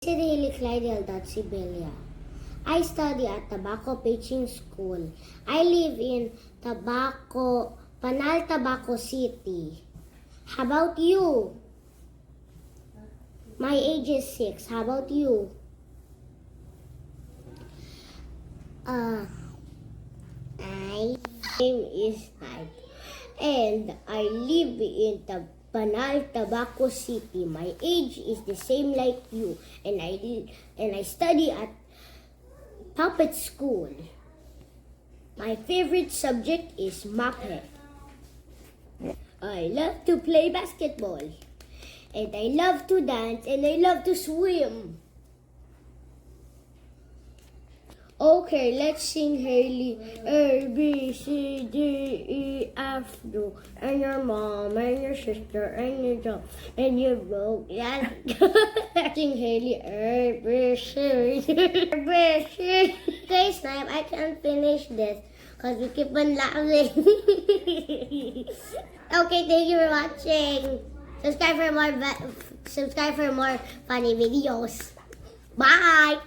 Sibelia. I study at Tobacco Pitching School. I live in Panal, Tobacco City. How about you? My age is 6. How about you? My name is 9. And I live in Panal, Tobacco City. My age is the same like you, and I study at puppet school. My favorite subject is Muppet. I love to play basketball, and I love to dance, and I love to swim. Okay, let's sing Haley. A, B, C, D, E, F, U, and your mom, and your sister, and your dog, and your bro. Yeah. Sing Haley. A, B, C, D, E, B, C. Okay, Snipe, I can't finish this because we keep on laughing. Okay, thank you for watching. Subscribe for more funny videos. Bye!